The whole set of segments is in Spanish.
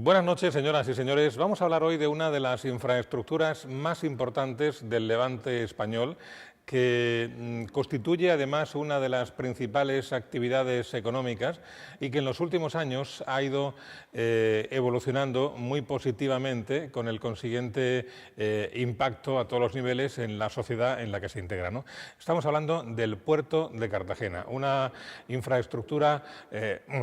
Buenas noches, señoras y señores. Vamos a hablar hoy de una de las infraestructuras más importantes del Levante español, que constituye además una de las principales actividades económicas y que en los últimos años ha ido evolucionando muy positivamente, con el consiguiente impacto a todos los niveles en la sociedad en la que se integra, ¿no? Estamos hablando del puerto de Cartagena, una infraestructura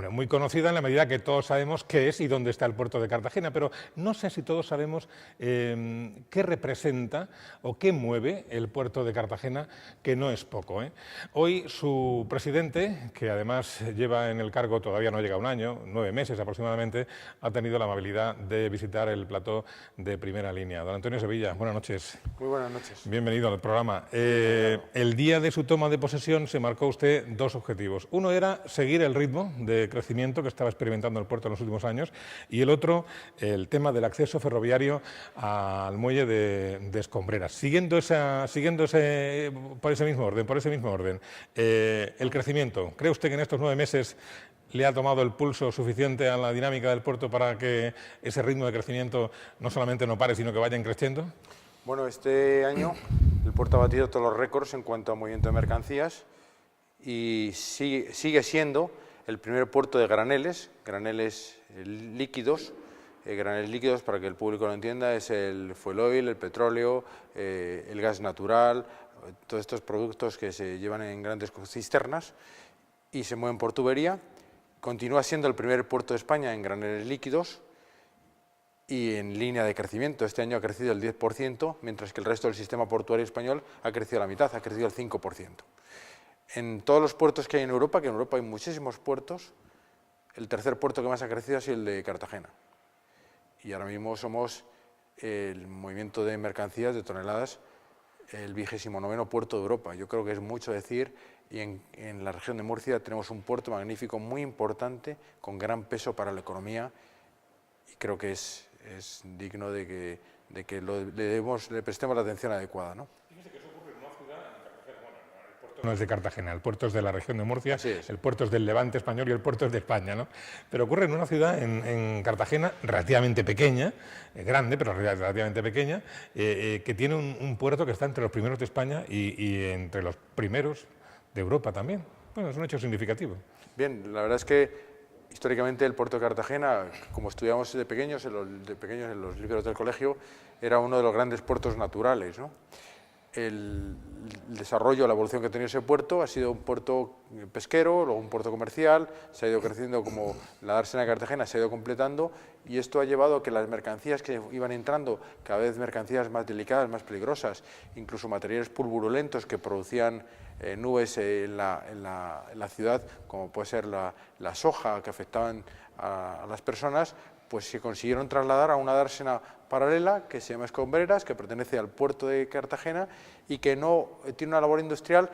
muy conocida en la medida que todos sabemos qué es y dónde está el puerto de Cartagena, pero no sé si todos sabemos qué representa o qué mueve el puerto de Cartagena, que no es poco, ¿eh? Hoy su presidente, que además lleva en el cargo, todavía no llega a un año, 9 meses aproximadamente, ha tenido la amabilidad de visitar el plató de Primera Línea. Don Antonio Sevilla, buenas noches. Muy buenas noches. Bienvenido al programa. El día de su toma de posesión se marcó usted dos objetivos. Uno era seguir el ritmo de crecimiento que estaba experimentando el puerto en los últimos años, y el otro, el tema del acceso ferroviario al muelle de Escombreras. Siguiendo por ese mismo orden, el crecimiento. ¿Cree usted que en estos 9 meses le ha tomado el pulso suficiente a la dinámica del puerto para que ese ritmo de crecimiento no solamente no pare, sino que vaya creciendo? Bueno, este año el puerto ha batido todos los récords en cuanto a movimiento de mercancías y sigue siendo el primer puerto de graneles líquidos. Graneles líquidos, para que el público lo entienda, es el fuel oil, el petróleo, el gas natural, todos estos productos que se llevan en grandes cisternas y se mueven por tubería. Continúa siendo el primer puerto de España en graneles líquidos y en línea de crecimiento. Este año ha crecido el 10%, mientras que el resto del sistema portuario español ha crecido la mitad, ha crecido el 5%. En todos los puertos que hay en Europa, que en Europa hay muchísimos puertos, el tercer puerto que más ha crecido ha sido el de Cartagena. Y ahora mismo somos el movimiento de mercancías, de toneladas, el 29º puerto de Europa. Yo creo que es mucho decir, y en la región de Murcia tenemos un puerto magnífico, muy importante, con gran peso para la economía, y creo que es digno de que le prestemos la atención adecuada, ¿no? No es de Cartagena, el puerto es de la región de Murcia, es. El puerto es del Levante español y el puerto es de España, ¿no? Pero ocurre en una ciudad, en Cartagena, relativamente pequeña, grande, pero relativamente pequeña, que tiene un puerto que está entre los primeros de España y entre los primeros de Europa también. Bueno, es un hecho significativo. Bien, la verdad es que históricamente el puerto de Cartagena, como estudiamos de pequeños en los libros del colegio, era uno de los grandes puertos naturales, ¿no? El desarrollo, la evolución que ha tenido ese puerto ha sido un puerto pesquero, luego un puerto comercial, se ha ido creciendo como la dársena de Cartagena, se ha ido completando, y esto ha llevado a que las mercancías que iban entrando, cada vez mercancías más delicadas, más peligrosas, incluso materiales pulverulentos que producían nubes en la ciudad, como puede ser la soja, que afectaban a las personas, pues se consiguieron trasladar a una dársena paralela que se llama Escombreras, que pertenece al puerto de Cartagena y que no tiene una labor industrial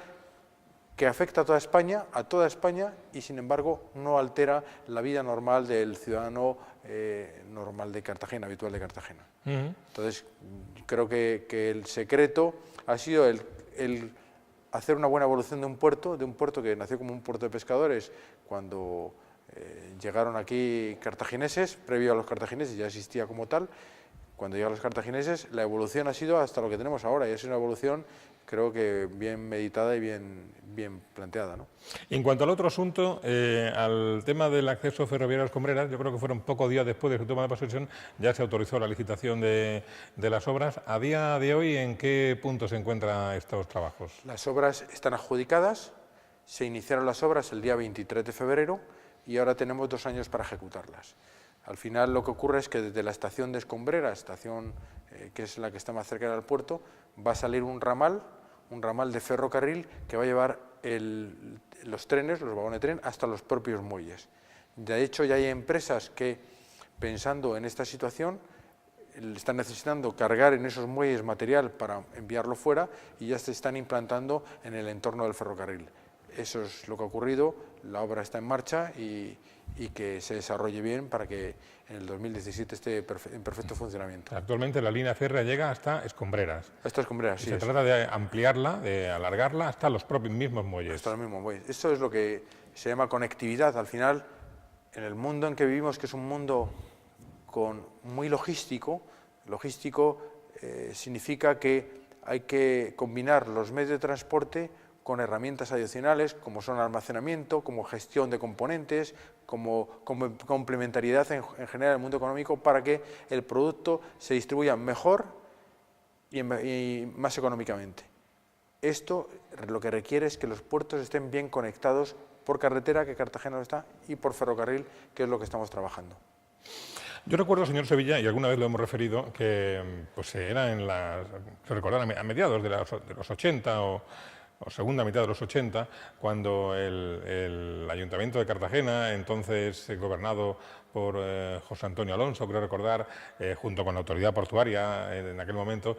que afecta a toda España y sin embargo no altera la vida normal del ciudadano normal de Cartagena, habitual de Cartagena. Entonces creo que el secreto ha sido el hacer una buena evolución de un puerto que nació como un puerto de pescadores cuando llegaron aquí cartagineses. Previo a los cartagineses ya existía como tal. Cuando llegan los cartagineses, la evolución ha sido hasta lo que tenemos ahora, y es una evolución, creo que bien meditada y bien planteada, ¿no? Y en cuanto al otro asunto, al tema del acceso ferroviario a Escombreras, yo creo que fueron pocos días después de su toma de posesión, ya se autorizó la licitación de las obras. A día de hoy, ¿en qué punto se encuentran estos trabajos? Las obras están adjudicadas, se iniciaron las obras el día 23 de febrero y ahora tenemos 2 años para ejecutarlas. Al final lo que ocurre es que desde la estación de Escombreras, estación que es la que está más cerca del puerto, va a salir un ramal de ferrocarril que va a llevar los trenes, los vagones de tren, hasta los propios muelles. De hecho, ya hay empresas que, pensando en esta situación, están necesitando cargar en esos muelles material para enviarlo fuera y ya se están implantando en el entorno del ferrocarril. Eso es lo que ha ocurrido, la obra está en marcha y que se desarrolle bien para que en el 2017 esté en perfecto funcionamiento. Actualmente la línea férrea llega hasta Escombreras. Hasta Escombreras, sí. Se trata de ampliarla, de alargarla hasta los propios mismos muelles. Hasta los mismos muelles. Esto es lo que se llama conectividad. Al final, en el mundo en que vivimos, que es un mundo muy logístico. Logístico significa que hay que combinar los medios de transporte con herramientas adicionales, como son almacenamiento, como gestión de componentes, como complementariedad en general en el mundo económico, para que el producto se distribuya mejor y más económicamente. Esto lo que requiere es que los puertos estén bien conectados por carretera, que Cartagena lo está, y por ferrocarril, que es lo que estamos trabajando. Yo recuerdo, señor Sevilla, y alguna vez lo hemos referido, que pues era a mediados de los 80 o segunda mitad de los 80, cuando el Ayuntamiento de Cartagena, entonces gobernado por José Antonio Alonso, creo recordar, junto con la autoridad portuaria en aquel momento,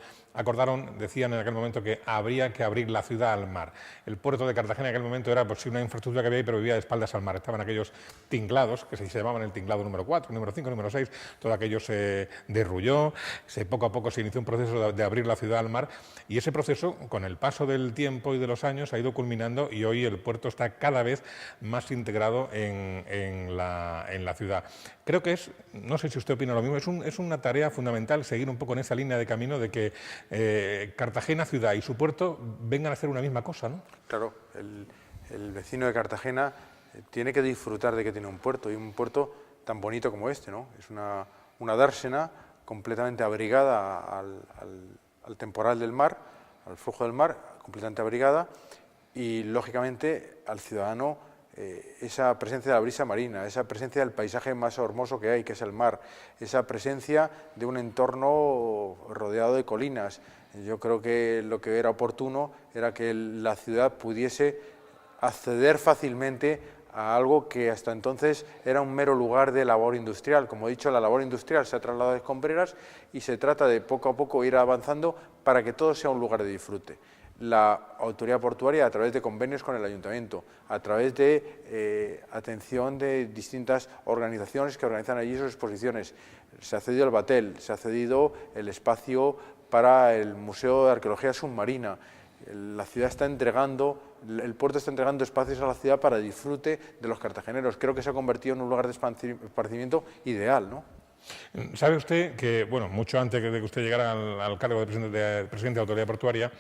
decían en aquel momento que habría que abrir la ciudad al mar. El puerto de Cartagena en aquel momento era pues, una infraestructura que había ahí, pero vivía de espaldas al mar. Estaban aquellos tinglados, que se llamaban el tinglado número 4, número 5, número 6, todo aquello se derrulló, poco a poco se inició un proceso de abrir la ciudad al mar, y ese proceso, con el paso del tiempo y de los años, ha ido culminando, y hoy el puerto está cada vez más integrado en la ciudad. Creo que no sé si usted opina lo mismo, es una tarea fundamental seguir un poco en esa línea de camino de que Cartagena ciudad y su puerto vengan a hacer una misma cosa, ¿no? Claro, el vecino de Cartagena tiene que disfrutar de que tiene un puerto, y un puerto tan bonito como este, ¿no? Es una dársena completamente abrigada al temporal del mar, al flujo del mar, completamente abrigada, y lógicamente al ciudadano esa presencia de la brisa marina, esa presencia del paisaje más hermoso que hay, que es el mar, esa presencia de un entorno rodeado de colinas. Yo creo que lo que era oportuno era que la ciudad pudiese acceder fácilmente a algo que hasta entonces era un mero lugar de labor industrial. Como he dicho, la labor industrial se ha trasladado a Escombreras y se trata de poco a poco ir avanzando para que todo sea un lugar de disfrute. La autoridad portuaria, a través de convenios con el ayuntamiento, a través de atención de distintas organizaciones que organizan allí sus exposiciones, se ha cedido el Batel, se ha cedido el espacio para el Museo de Arqueología Submarina. La ciudad está entregando, el puerto está entregando espacios a la ciudad para disfrute de los cartageneros. Creo que se ha convertido en un lugar de esparcimiento ideal, ¿no? Sabe usted que, bueno, mucho antes de que usted llegara al cargo de presidente de Autoridad Portuaria,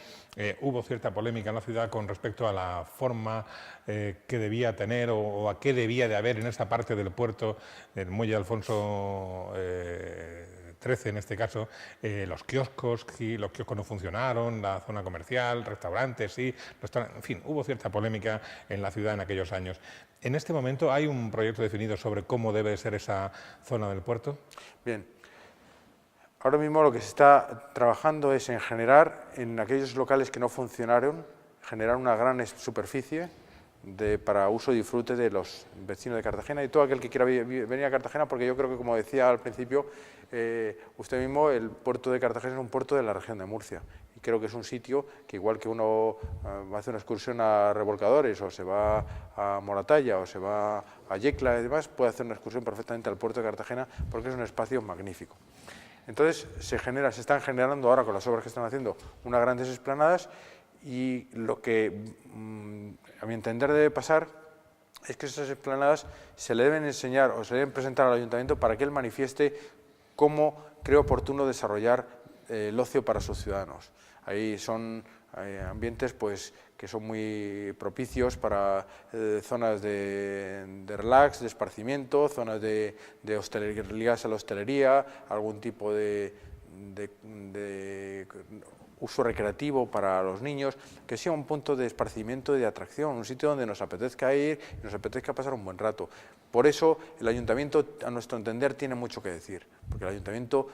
hubo cierta polémica en la ciudad con respecto a la forma que debía tener o a qué debía de haber en esa parte del puerto, del muelle Alfonso XIII en este caso, los kioscos no funcionaron, la zona comercial, restaurantes, sí, en fin, hubo cierta polémica en la ciudad en aquellos años. ¿En este momento hay un proyecto definido sobre cómo debe ser esa zona del puerto? Bien. Ahora mismo lo que se está trabajando es en generar, en aquellos locales que no funcionaron, generar una gran superficie para uso y disfrute de los vecinos de Cartagena y todo aquel que quiera venir a Cartagena, porque yo creo que, como decía al principio, usted mismo, el puerto de Cartagena es un puerto de la región de Murcia. Y creo que es un sitio que, igual que uno va a hacer una excursión a Revolcadores, o se va a Moratalla, o se va a Yecla y demás, puede hacer una excursión perfectamente al puerto de Cartagena, porque es un espacio magnífico. Entonces, se están generando ahora, con las obras que están haciendo, unas grandes explanadas, y lo que, a mi entender, debe pasar es que esas explanadas se le deben enseñar o se deben presentar al ayuntamiento para que él manifieste cómo cree oportuno desarrollar el ocio para sus ciudadanos. Ahí son ambientes pues, que son muy propicios para zonas de relax, de esparcimiento, zonas de hostelería, ligadas a la hostelería, algún tipo de uso recreativo para los niños, que sea un punto de esparcimiento y de atracción, un sitio donde nos apetezca ir y nos apetezca pasar un buen rato. Por eso el ayuntamiento, a nuestro entender, tiene mucho que decir, porque el ayuntamiento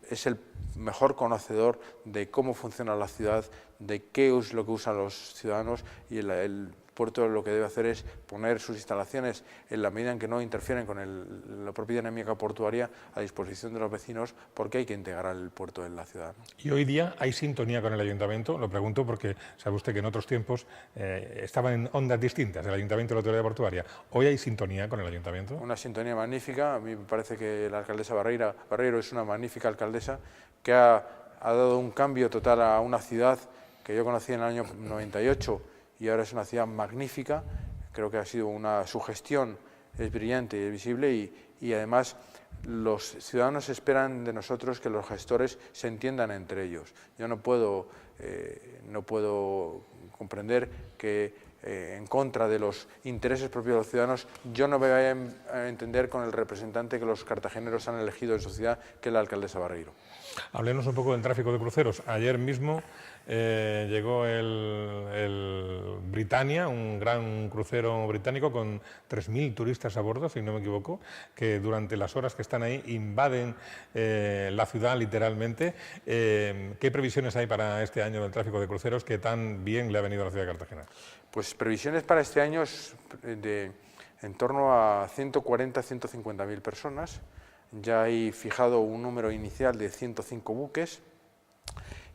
es el mejor conocedor de cómo funciona la ciudad, de qué es lo que usan los ciudadanos, y el puerto lo que debe hacer es poner sus instalaciones, en la medida en que no interfieren con la propia dinámica portuaria, a disposición de los vecinos, porque hay que integrar el puerto en la ciudad. ¿Y hoy día hay sintonía con el ayuntamiento? Lo pregunto porque sabe usted que en otros tiempos estaban en ondas distintas el ayuntamiento y la autoridad portuaria. ¿Hoy hay sintonía con el ayuntamiento? Una sintonía magnífica. A mí me parece que la alcaldesa Barreiro es una magnífica alcaldesa que ha dado un cambio total a una ciudad que yo conocí en el año 98 y ahora es una ciudad magnífica. Creo que ha sido su gestión es brillante y es visible y además los ciudadanos esperan de nosotros que los gestores se entiendan entre ellos. Yo no puedo comprender que en contra de los intereses propios de los ciudadanos yo no me vaya a entender con el representante que los cartageneros han elegido en su ciudad, que es la alcaldesa Barreiro. Hablemos un poco del tráfico de cruceros. Ayer mismo llegó el Britannia, un gran crucero británico con 3.000 turistas a bordo, si no me equivoco, que durante las horas que están ahí invaden la ciudad literalmente. ¿Qué previsiones hay para este año del tráfico de cruceros que tan bien le ha venido a la ciudad de Cartagena? Pues previsiones para este año es en torno a 140.000–150.000 personas. Ya hay fijado un número inicial de 105 buques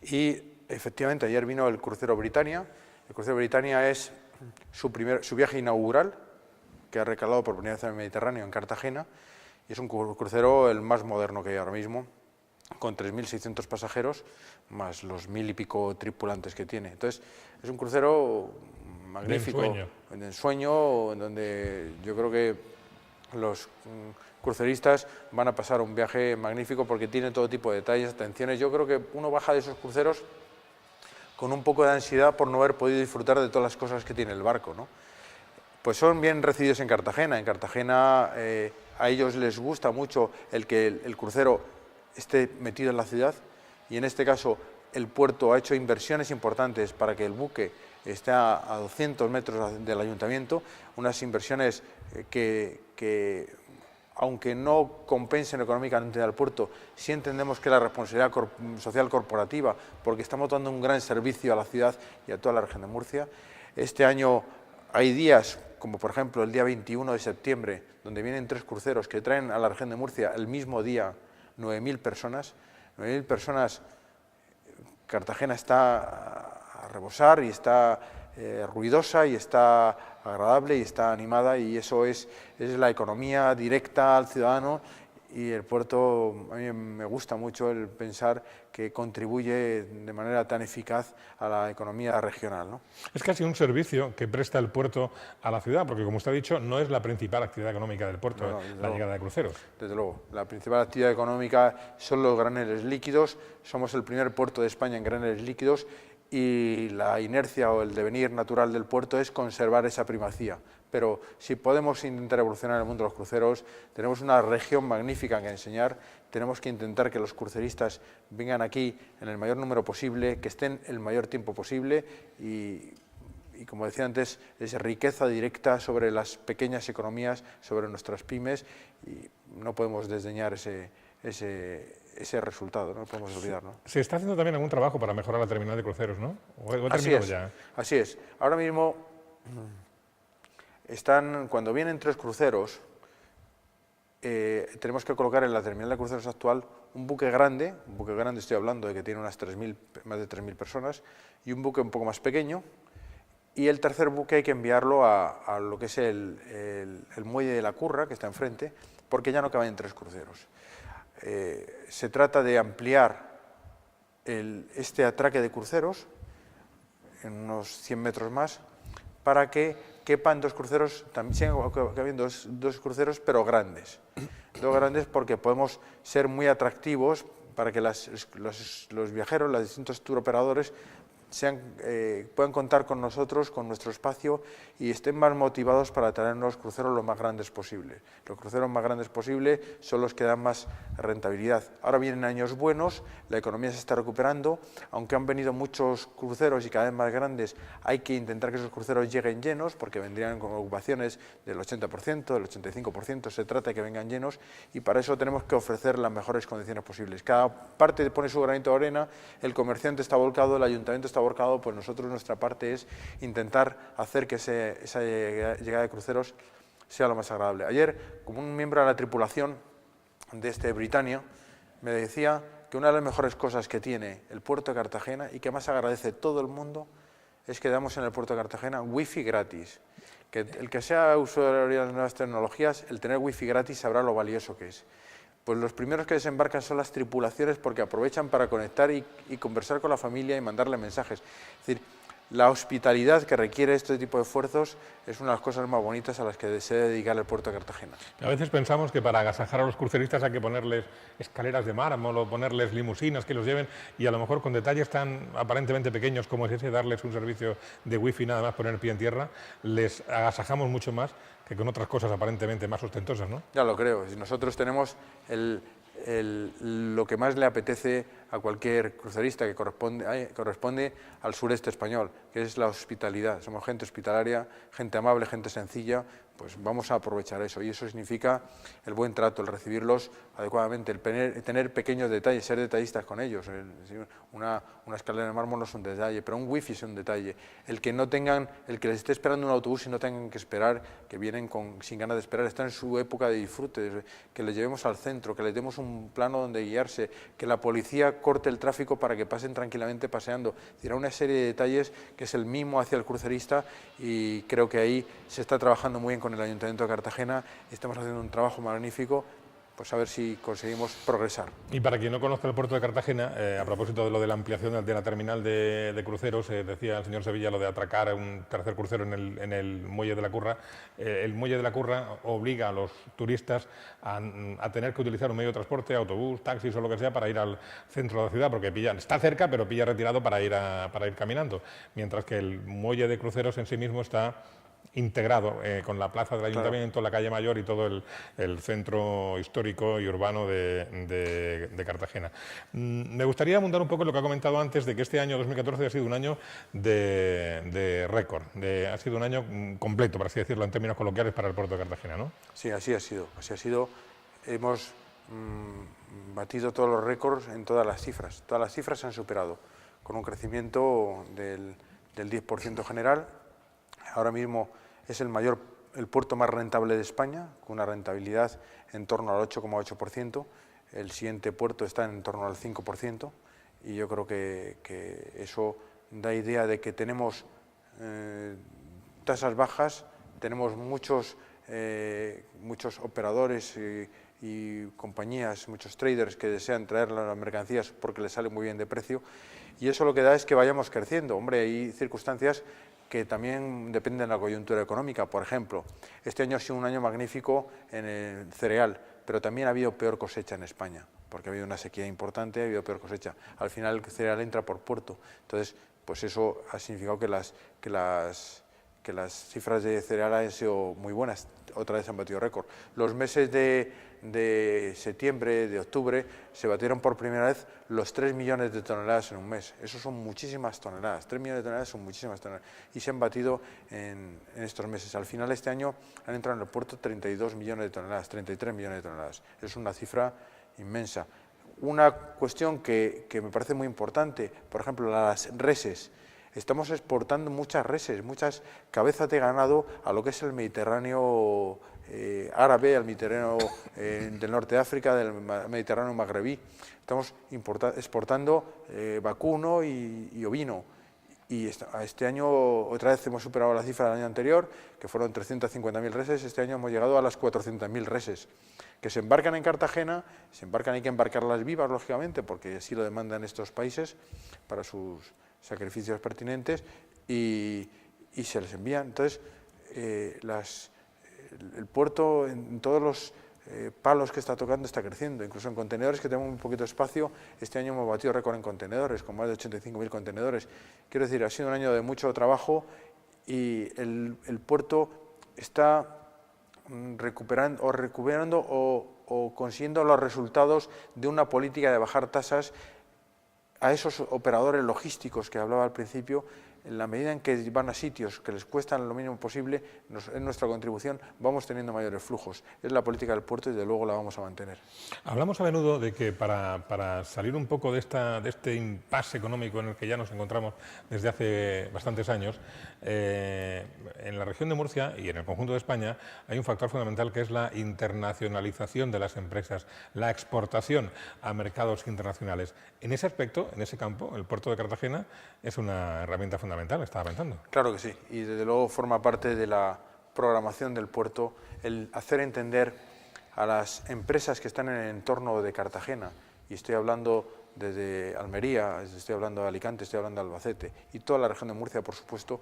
y efectivamente ayer vino el crucero Britannia. El crucero Britannia es su viaje inaugural, que ha recalado por primera vez en el Mediterráneo, en Cartagena, y es un crucero el más moderno que hay ahora mismo, con 3.600 pasajeros, más los 1.000 y pico tripulantes que tiene. Entonces, es un crucero magnífico, de ensueño, en donde yo creo que los cruceristas van a pasar un viaje magnífico porque tiene todo tipo de detalles, atenciones. Yo creo que uno baja de esos cruceros con un poco de ansiedad por no haber podido disfrutar de todas las cosas que tiene el barco, ¿no? Pues son bien recibidos en Cartagena. En Cartagena a ellos les gusta mucho el que el crucero esté metido en la ciudad y en este caso el puerto ha hecho inversiones importantes para que el buque esté a 200 metros del ayuntamiento, unas inversiones que aunque no compensen económicamente al puerto, sí entendemos que es la responsabilidad social corporativa, porque estamos dando un gran servicio a la ciudad y a toda la región de Murcia. Este año hay días, como por ejemplo el día 21 de septiembre, donde vienen 3 cruceros que traen a la región de Murcia el mismo día 9.000 personas. 9.000 personas, Cartagena está a rebosar y está ruidosa y está agradable y está animada, y eso es la economía directa al ciudadano, y el puerto, a mí me gusta mucho el pensar que contribuye de manera tan eficaz a la economía regional, ¿no? Es casi un servicio que presta el puerto a la ciudad, porque como usted ha dicho, no es la principal actividad económica del puerto, la llegada de cruceros. Desde luego, la principal actividad económica son los graneles líquidos, somos el primer puerto de España en graneles líquidos, y la inercia o el devenir natural del puerto es conservar esa primacía. Pero si podemos intentar evolucionar el mundo de los cruceros, tenemos una región magnífica que enseñar, tenemos que intentar que los cruceristas vengan aquí en el mayor número posible, que estén el mayor tiempo posible y como decía antes, es riqueza directa sobre las pequeñas economías, sobre nuestras pymes, y no podemos desdeñar ese resultado, no podemos olvidarlo. Se está haciendo también algún trabajo para mejorar la terminal de cruceros, ¿no? ¿O ha terminado ya? Así es. Ahora mismo cuando vienen 3 cruceros, tenemos que colocar en la terminal de cruceros actual un buque grande estoy hablando de que tiene más de 3.000 personas, y un buque un poco más pequeño, y el tercer buque hay que enviarlo a lo que es el muelle de la Curra, que está enfrente, porque ya no caben 3 cruceros. Se trata de ampliar este atraque de cruceros en unos 100 metros más para que quepan 2 cruceros, también cabiendo dos cruceros, pero grandes. 2 grandes porque podemos ser muy atractivos para que los viajeros, los distintos tour operadores, puedan contar con nosotros, con nuestro espacio, y estén más motivados para traernos cruceros lo más grandes posible. Los cruceros más grandes posibles son los que dan más rentabilidad. Ahora vienen años buenos, la economía se está recuperando, aunque han venido muchos cruceros y cada vez más grandes, hay que intentar que esos cruceros lleguen llenos, porque vendrían con ocupaciones del 80%, del 85%, se trata de que vengan llenos, y para eso tenemos que ofrecer las mejores condiciones posibles. Cada parte pone su granito de arena, el comerciante está volcado, el ayuntamiento está volcado, pues nosotros nuestra parte es intentar hacer que esa llegada de cruceros sea lo más agradable. Ayer, como un miembro de la tripulación de este Britannia, me decía que una de las mejores cosas que tiene el puerto de Cartagena y que más agradece todo el mundo es que damos en el puerto de Cartagena wifi gratis. Que el que sea usuario de las nuevas tecnologías, el tener wifi gratis sabrá lo valioso que es. Pues los primeros que desembarcan son las tripulaciones, porque aprovechan para conectar y conversar con la familia y mandarle mensajes. Es decir, la hospitalidad que requiere este tipo de esfuerzos es una de las cosas más bonitas a las que se debe dedicar el puerto de Cartagena. A veces pensamos que para agasajar a los cruceristas hay que ponerles escaleras de mármol o ponerles limusinas que los lleven, y a lo mejor con detalles tan aparentemente pequeños como es ese, darles un servicio de wifi, nada más poner el pie en tierra, les agasajamos mucho más que con otras cosas aparentemente más ostentosas, ¿no? Ya lo creo. Nosotros tenemos lo que más le apetece a cualquier crucerista, que corresponde al sureste español, que es la hospitalidad. Somos gente hospitalaria, gente amable, gente sencilla, pues vamos a aprovechar eso, y eso significa el buen trato, el recibirlos adecuadamente, el tener pequeños detalles, ser detallistas con ellos. Una escalera de mármol no es un detalle, pero un wifi es un detalle. El que les esté esperando un autobús y no tengan que esperar, que vienen sin ganas de esperar, están en su época de disfrute, que les llevemos al centro, que les demos un plano donde guiarse, que la policía corte el tráfico para que pasen tranquilamente paseando. Es decir, una serie de detalles que es el mimo hacia el crucerista, y creo que ahí se está trabajando muy bien con el Ayuntamiento de Cartagena. Estamos haciendo un trabajo magnífico, pues a ver si conseguimos progresar. Y para quien no conozca el puerto de Cartagena, a propósito de lo de la ampliación de la terminal de cruceros, decía el señor Sevilla lo de atracar un tercer crucero en el muelle de la Curra. El muelle de la Curra obliga a los turistas a tener que utilizar un medio de transporte, autobús, taxis o lo que sea, para ir al centro de la ciudad, porque está cerca, pero pilla retirado para ir caminando, mientras que el muelle de cruceros en sí mismo está integrado con la plaza del Ayuntamiento, claro, la calle Mayor y todo el centro histórico y urbano de Cartagena. Me gustaría abundar un poco en lo que ha comentado antes, de que este año 2014 ha sido un año de récord, ha sido un año completo, por así decirlo, en términos coloquiales, para el puerto de Cartagena, ¿no? Sí, así ha sido. Hemos batido todos los récords en todas las cifras. Todas las cifras se han superado, con un crecimiento del 10% general. Ahora mismo es el puerto más rentable de España, con una rentabilidad en torno al 8,8%. El siguiente puerto está en torno al 5%, y yo creo que eso da idea de que tenemos tasas bajas, tenemos muchos operadores y compañías, muchos traders que desean traer las mercancías porque les sale muy bien de precio, y eso lo que da es que vayamos creciendo. Hombre, hay circunstancias que también dependen de la coyuntura económica. Por ejemplo, este año ha sido un año magnífico en el cereal, pero también ha habido peor cosecha en España, porque ha habido una sequía importante, ha habido peor cosecha. Al final el cereal entra por puerto, entonces pues eso ha significado que las cifras de cereal han sido muy buenas, otra vez han batido récord. Los meses de septiembre, de octubre, se batieron por primera vez los 3 millones de toneladas en un mes. Eso son muchísimas toneladas, 3 millones de toneladas son muchísimas toneladas, y se han batido en estos meses. Al final este año han entrado en el puerto 32 millones de toneladas, 33 millones de toneladas. Es una cifra inmensa. Una cuestión que me parece muy importante, por ejemplo, las reses. Estamos exportando muchas reses, muchas cabezas de ganado a lo que es el Mediterráneo árabe, al Mediterráneo del norte de África, del Mediterráneo magrebí. Estamos exportando vacuno y ovino. Y este año otra vez hemos superado la cifra del año anterior, que fueron 350.000 reses. Este año hemos llegado a las 400.000 reses, que se embarcan en Cartagena. Hay que embarcarlas vivas, lógicamente, porque así lo demandan estos países para sus sacrificios pertinentes, y se les envían. Entonces, el puerto, en todos los palos que está tocando, está creciendo. Incluso en contenedores, que tenemos un poquito de espacio, este año hemos batido récord en contenedores, con más de 85.000 contenedores. Quiero decir, ha sido un año de mucho trabajo, y el puerto está recuperando o consiguiendo los resultados de una política de bajar tasas a esos operadores logísticos que hablaba al principio. En la medida en que van a sitios que les cuestan lo mínimo posible, en nuestra contribución vamos teniendo mayores flujos. Es la política del puerto, y de luego la vamos a mantener. Hablamos a menudo de que para salir un poco de este impasse económico en el que ya nos encontramos desde hace bastantes años, en la región de Murcia y en el conjunto de España hay un factor fundamental, que es la internacionalización de las empresas, la exportación a mercados internacionales. En ese aspecto, en ese campo, el puerto de Cartagena es una herramienta fundamental, estaba pensando. Claro que sí, y desde luego forma parte de la programación del puerto el hacer entender a las empresas que están en el entorno de Cartagena, y estoy hablando desde Almería, estoy hablando de Alicante, estoy hablando de Albacete y toda la región de Murcia, por supuesto,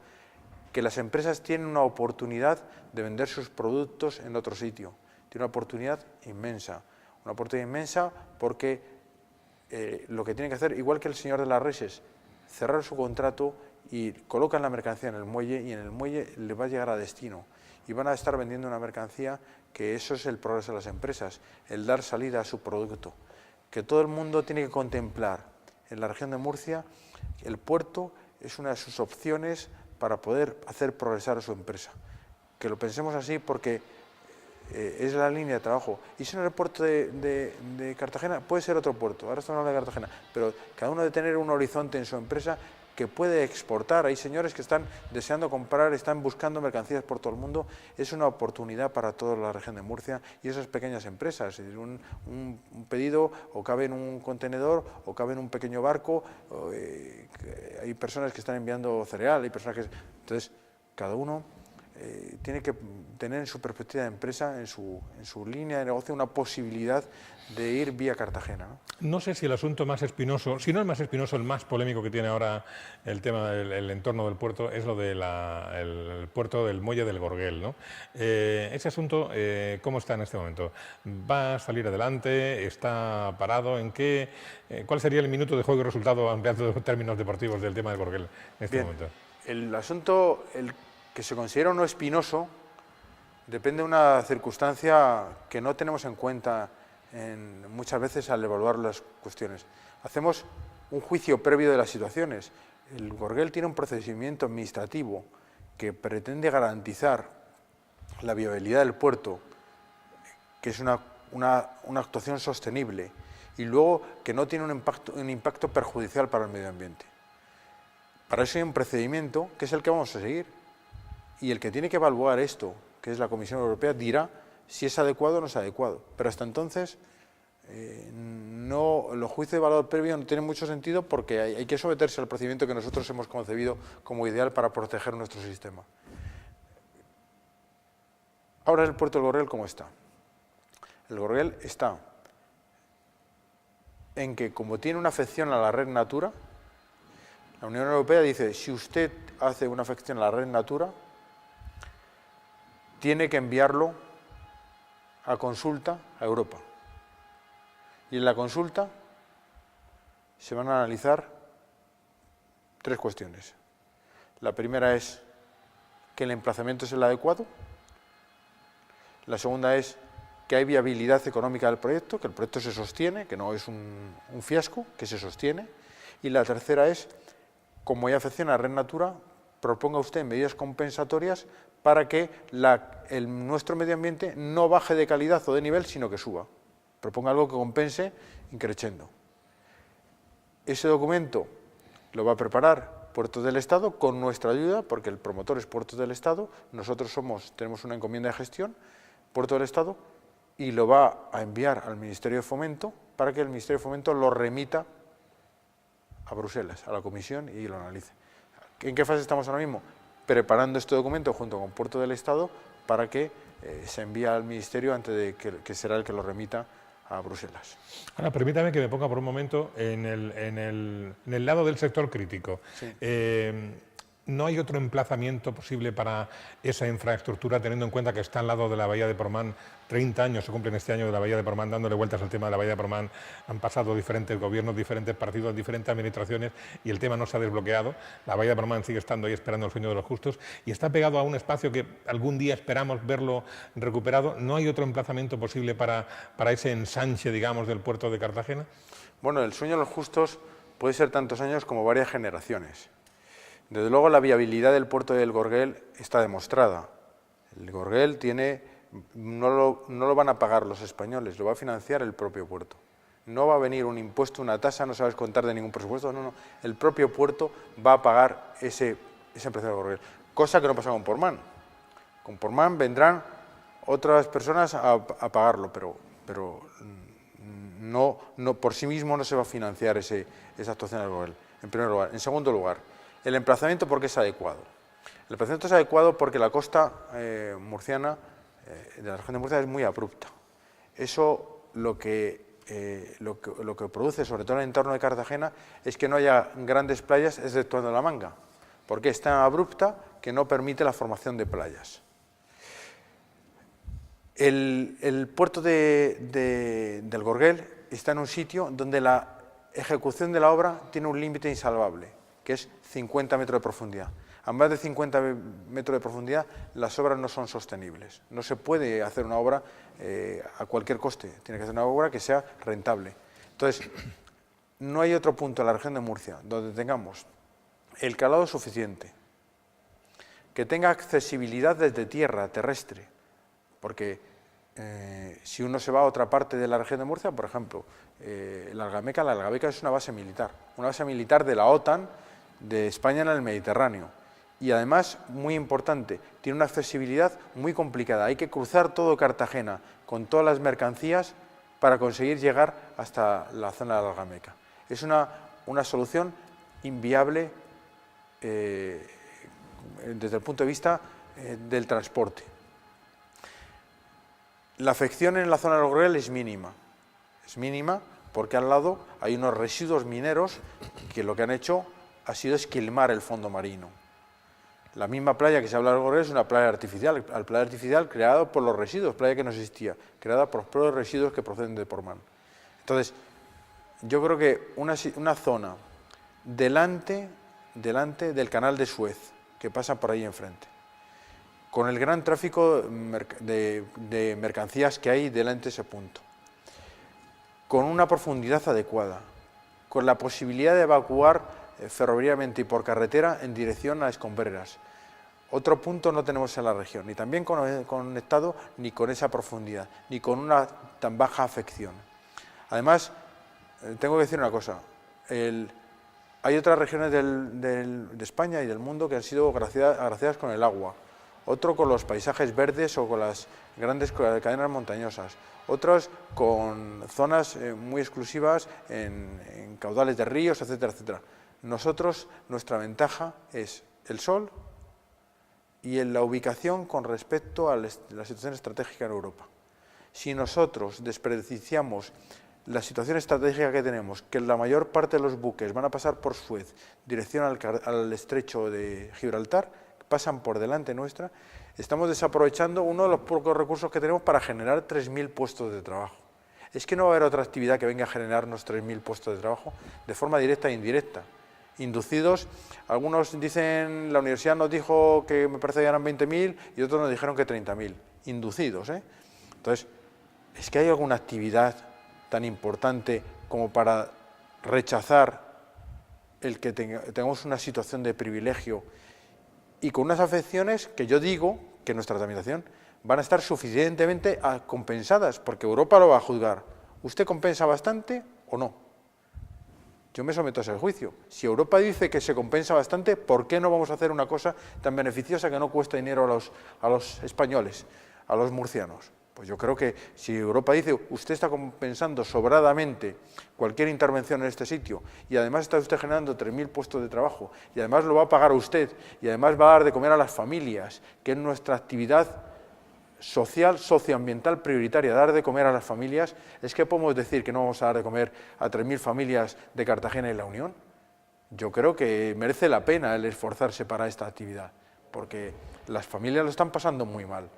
que las empresas tienen una oportunidad de vender sus productos en otro sitio. Tiene una oportunidad inmensa porque lo que tienen que hacer, igual que el señor de las Reses, cerrar su contrato y colocan la mercancía en el muelle y en el muelle le va a llegar a destino y van a estar vendiendo una mercancía, que eso es el progreso de las empresas, el dar salida a su producto, que todo el mundo tiene que contemplar. En la región de Murcia el puerto es una de sus opciones para poder hacer progresar a su empresa. Que lo pensemos así porque es la línea de trabajo. Y si no es el puerto de Cartagena, puede ser otro puerto, ahora estamos hablando de Cartagena, pero cada uno debe tener un horizonte en su empresa que puede exportar. Hay señores que están deseando comprar, están buscando mercancías por todo el mundo. Es una oportunidad para toda la región de Murcia y esas pequeñas empresas. Un pedido o cabe en un contenedor o cabe en un pequeño barco. Hay personas que están enviando cereal, hay personas que... Entonces, cada uno tiene que tener en su perspectiva de empresa, en su línea de negocio, una posibilidad de ir vía Cartagena, ¿no? No sé si el asunto más espinoso, si no el más espinoso, el más polémico que tiene ahora el tema del entorno del puerto es lo del puerto del muelle del Gorguel, ¿no? Ese asunto, ¿cómo está en este momento? ¿Va a salir adelante? ¿Está parado? ¿Cuál sería el minuto de juego y resultado, ampliando términos deportivos, del tema del Gorguel en este momento? El asunto, que se considera no espinoso, depende de una circunstancia que no tenemos en cuenta muchas veces al evaluar las cuestiones. Hacemos un juicio previo de las situaciones. El Gorguel tiene un procedimiento administrativo que pretende garantizar la viabilidad del puerto, que es una actuación sostenible, y luego que no tiene un impacto perjudicial para el medio ambiente. Para eso hay un procedimiento que es el que vamos a seguir. Y el que tiene que evaluar esto, que es la Comisión Europea, dirá si es adecuado o no es adecuado. Pero hasta entonces, los juicios de valor previo no tienen mucho sentido porque hay que someterse al procedimiento que nosotros hemos concebido como ideal para proteger nuestro sistema. Ahora el puerto del Gorguel, ¿cómo está? El Gorguel está en que, como tiene una afección a la red Natura, la Unión Europea dice, si usted hace una afección a la red Natura, tiene que enviarlo a consulta a Europa. Y en la consulta se van a analizar 3 cuestiones. La primera es que el emplazamiento es el adecuado. La segunda es que hay viabilidad económica del proyecto, que el proyecto se sostiene, que no es un fiasco, que se sostiene. Y la tercera es, como hay afección a Red Natura, proponga usted medidas compensatorias para que nuestro medio ambiente no baje de calidad o de nivel, sino que suba. Proponga algo que compense increciendo. Ese documento lo va a preparar Puertos del Estado con nuestra ayuda, porque el promotor es Puertos del Estado, nosotros tenemos una encomienda de gestión, Puerto del Estado, y lo va a enviar al Ministerio de Fomento para que el Ministerio de Fomento lo remita a Bruselas, a la Comisión, y lo analice. ¿En qué fase estamos ahora mismo? Preparando este documento junto con Puerto del Estado para que se envíe al Ministerio antes de que será el que lo remita a Bruselas. Ahora, permítame que me ponga por un momento en el lado del sector crítico. Sí. ¿No hay otro emplazamiento posible para esa infraestructura, teniendo en cuenta que está al lado de la Bahía de Portmán? 30 años se cumplen este año de la Bahía de Portmán, dándole vueltas al tema de la Bahía de Portmán. Han pasado diferentes gobiernos, diferentes partidos, diferentes administraciones y el tema no se ha desbloqueado. La Bahía de Portmán sigue estando ahí esperando el sueño de los justos y está pegado a un espacio que algún día esperamos verlo recuperado. ¿No hay otro emplazamiento posible para ese ensanche, digamos, del puerto de Cartagena? Bueno, el sueño de los justos puede ser tantos años como varias generaciones. Desde luego la viabilidad del puerto del Gorguel está demostrada. El Gorguel no lo van a pagar los españoles, lo va a financiar el propio puerto. No va a venir un impuesto, una tasa, no se va a descontar de ningún presupuesto, no. El propio puerto va a pagar ese precio del Gorguel. Cosa que no pasa con Portmán. Con Portmán vendrán otras personas a pagarlo, pero no, por sí mismo no se va a financiar esa actuación del Gorguel, en primer lugar. En segundo lugar, el emplazamiento, ¿por qué es adecuado? El emplazamiento es adecuado porque la costa murciana, de la región de Murcia, es muy abrupta. Eso lo que lo que produce, sobre todo en el entorno de Cartagena, es que no haya grandes playas, exceptuando la Manga, porque es tan abrupta que no permite la formación de playas. El puerto del Gorguel está en un sitio donde la ejecución de la obra tiene un límite insalvable, que es 50 metros de profundidad. A más de 50 metros de profundidad, las obras no son sostenibles. No se puede hacer una obra a cualquier coste, tiene que ser una obra que sea rentable. Entonces, no hay otro punto en la región de Murcia donde tengamos el calado suficiente, que tenga accesibilidad desde tierra, terrestre, porque si uno se va a otra parte de la región de Murcia, por ejemplo, la Algabeca es una base militar de la OTAN de España en el Mediterráneo. Y además, muy importante, tiene una accesibilidad muy complicada. Hay que cruzar todo Cartagena con todas las mercancías para conseguir llegar hasta la zona de la Algabeca. Es una solución inviable desde el punto de vista del transporte. La afección en la zona del Gorguel es mínima porque al lado hay unos residuos mineros que lo que han hecho ha sido esquilmar el fondo marino. La misma playa que se habla del Gorguel es una playa artificial creada por los residuos, playa que no existía, creada por los propios residuos que proceden de Portmán. Entonces, yo creo que una zona delante del canal de Suez, que pasa por ahí enfrente, con el gran tráfico de mercancías que hay delante de ese punto, con una profundidad adecuada, con la posibilidad de evacuar ferroviariamente y por carretera en dirección a Escombreras. Otro punto no tenemos en la región, ni tan bien conectado, ni con esa profundidad, ni con una tan baja afección. Además, tengo que decir una cosa, hay otras regiones de España y del mundo que han sido agraciadas con el agua, otro con los paisajes verdes o con las grandes cadenas montañosas, otros con zonas muy exclusivas en caudales de ríos, etcétera, etcétera. Nosotros, nuestra ventaja es el sol y en la ubicación con respecto a la situación estratégica en Europa. Si nosotros desperdiciamos la situación estratégica que tenemos, que la mayor parte de los buques van a pasar por Suez, dirección al estrecho de Gibraltar, pasan por delante nuestra, estamos desaprovechando uno de los pocos recursos que tenemos para generar 3.000 puestos de trabajo. Es que no va a haber otra actividad que venga a generarnos 3.000 puestos de trabajo de forma directa e indirecta. Inducidos, algunos dicen, la universidad nos dijo que me parece que eran 20.000 y otros nos dijeron que 30.000, inducidos. Entonces, es que hay alguna actividad tan importante como para rechazar el que tengamos una situación de privilegio y con unas afecciones que yo digo que en nuestra tramitación van a estar suficientemente compensadas, porque Europa lo va a juzgar. ¿Usted compensa bastante o no? Yo me someto a ese juicio. Si Europa dice que se compensa bastante, ¿por qué no vamos a hacer una cosa tan beneficiosa que no cuesta dinero a los españoles, a los murcianos? Pues yo creo que si Europa dice, usted está compensando sobradamente cualquier intervención en este sitio y además está usted generando 3.000 puestos de trabajo y además lo va a pagar usted y además va a dar de comer a las familias, que es nuestra actividad social, socioambiental prioritaria, dar de comer a las familias, ¿es que podemos decir que no vamos a dar de comer a 3.000 familias de Cartagena y la Unión? Yo creo que merece la pena el esforzarse para esta actividad, porque las familias lo están pasando muy mal.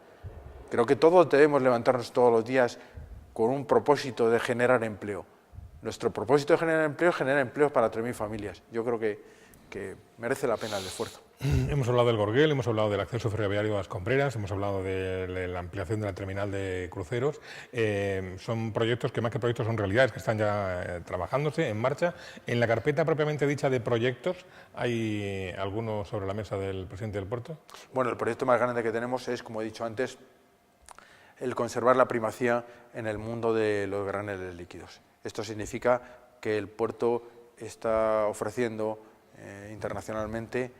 Creo que todos debemos levantarnos todos los días con un propósito de generar empleo. Nuestro propósito de generar empleo es generar empleos para 3.000 familias. Yo creo que merece la pena el esfuerzo. Hemos hablado del Gorguel, hemos hablado del acceso ferroviario a las Escombreras, hemos hablado de la ampliación de la terminal de cruceros. Son proyectos que más que proyectos son realidades que están ya trabajándose, en marcha. En la carpeta propiamente dicha de proyectos, ¿hay alguno sobre la mesa del presidente del puerto? Bueno, el proyecto más grande que tenemos es, como he dicho antes, el conservar la primacía en el mundo de los graneles líquidos. Esto significa que el puerto está ofreciendo internacionalmente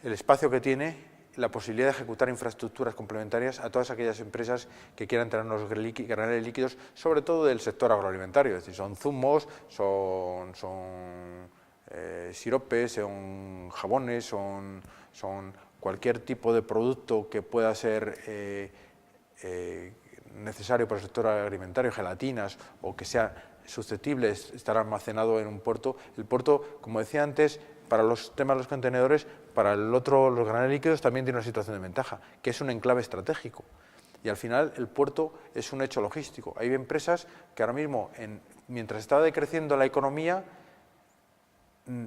el espacio que tiene, la posibilidad de ejecutar infraestructuras complementarias a todas aquellas empresas que quieran tener unos graneles líquidos, sobre todo del sector agroalimentario, es decir, son zumos, son siropes, son jabones, son cualquier tipo de producto que pueda ser necesario para el sector alimentario, gelatinas, o que sea susceptible de estar almacenado en un puerto. El puerto, como decía antes, para los temas de los contenedores, para el otro, los graneles líquidos, también tiene una situación de ventaja, que es un enclave estratégico. Y al final el puerto es un hecho logístico. Hay empresas que ahora mismo, mientras estaba decreciendo la economía,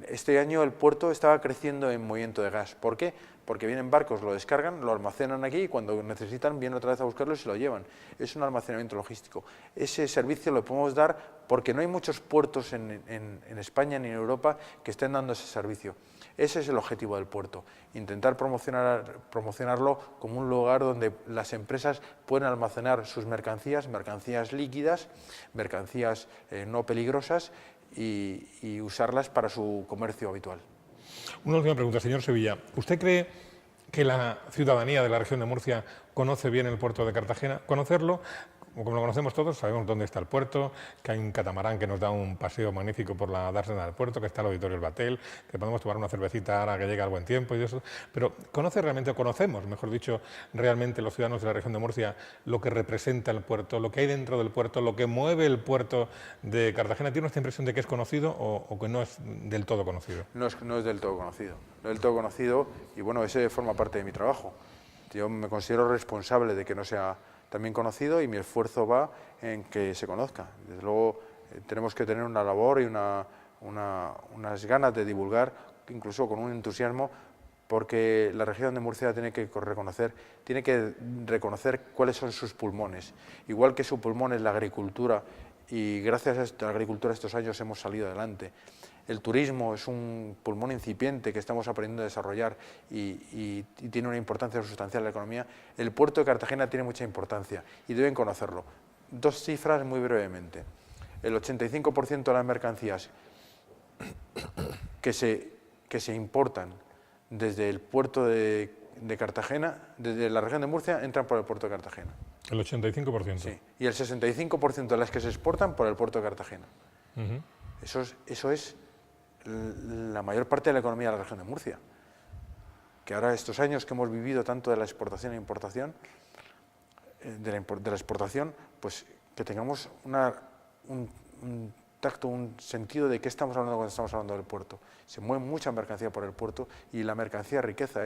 este año el puerto estaba creciendo en movimiento de gas. ¿Por qué? Porque vienen barcos, lo descargan, lo almacenan aquí y cuando necesitan vienen otra vez a buscarlo y se lo llevan. Es un almacenamiento logístico. Ese servicio lo podemos dar porque no hay muchos puertos en España ni en Europa que estén dando ese servicio. Ese es el objetivo del puerto, intentar promocionarlo como un lugar donde las empresas pueden almacenar sus mercancías, mercancías líquidas, mercancías no peligrosas, y usarlas para su comercio habitual. Una última pregunta, señor Sevilla. ¿Usted cree que la ciudadanía de la región de Murcia conoce bien el puerto de Cartagena? ¿Conocerlo? Como lo conocemos todos, sabemos dónde está el puerto, que hay un catamarán que nos da un paseo magnífico por la dársena del puerto, que está el Auditorio El Batel, que podemos tomar una cervecita ahora que llega el buen tiempo y eso. Pero ¿conoce realmente, o conocemos, mejor dicho, realmente los ciudadanos de la región de Murcia lo que representa el puerto, lo que hay dentro del puerto, lo que mueve el puerto de Cartagena? ¿Tiene esta impresión de que es conocido o que no es del todo conocido? No es del todo conocido. No es del todo conocido y bueno, ese forma parte de mi trabajo. Yo me considero responsable de que no sea también conocido y mi esfuerzo va en que se conozca. Desde luego tenemos que tener una labor y unas ganas de divulgar, incluso con un entusiasmo, porque la región de Murcia tiene que reconocer cuáles son sus pulmones. Igual que su pulmón es la agricultura y gracias a la agricultura estos años hemos salido adelante. El turismo es un pulmón incipiente que estamos aprendiendo a desarrollar y tiene una importancia sustancial en la economía. El puerto de Cartagena tiene mucha importancia y deben conocerlo. Dos cifras muy brevemente. El 85% de las mercancías que se importan desde el puerto de Cartagena, desde la región de Murcia, entran por el puerto de Cartagena. El 85%. Sí, y el 65% de las que se exportan por el puerto de Cartagena. Eso es la mayor parte de la economía de la región de Murcia, que ahora estos años que hemos vivido tanto de la exportación e importación, de la exportación, pues que tengamos un tacto, un sentido de qué estamos hablando cuando estamos hablando del puerto. Se mueve mucha mercancía por el puerto y la mercancía riqueza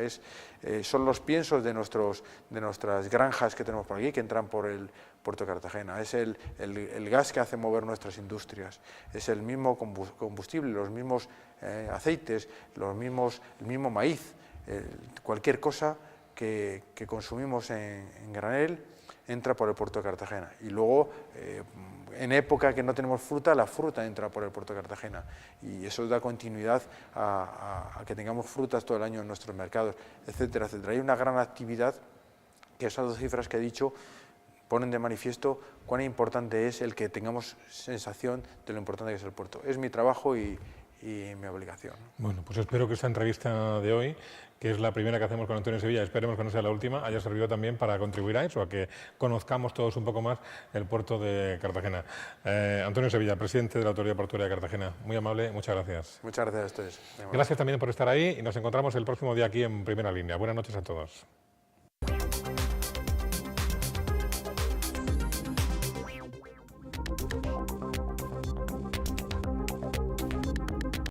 son los piensos de nuestras granjas que tenemos por aquí que entran por el puerto de Cartagena. Es el gas que hace mover nuestras industrias, es el mismo combustible, los mismos aceites, el mismo maíz, cualquier cosa que consumimos en granel entra por el puerto de Cartagena. Y luego, en época que no tenemos fruta, la fruta entra por el puerto de Cartagena. Y eso da continuidad a que tengamos frutas todo el año en nuestros mercados, etcétera, etcétera. Hay una gran actividad que esas dos cifras que he dicho ponen de manifiesto cuán importante es el que tengamos sensación de lo importante que es el puerto. Es mi trabajo y mi obligación. Bueno, pues espero que esta entrevista de hoy, que es la primera que hacemos con Antonio Sevilla, esperemos que no sea la última, haya servido también para contribuir a eso, a que conozcamos todos un poco más el puerto de Cartagena. Antonio Sevilla, presidente de la Autoridad Portuaria de Cartagena, muy amable, muchas gracias. Muchas gracias a ustedes. Gracias también por estar ahí y nos encontramos el próximo día aquí en Primera Línea. Buenas noches a todos.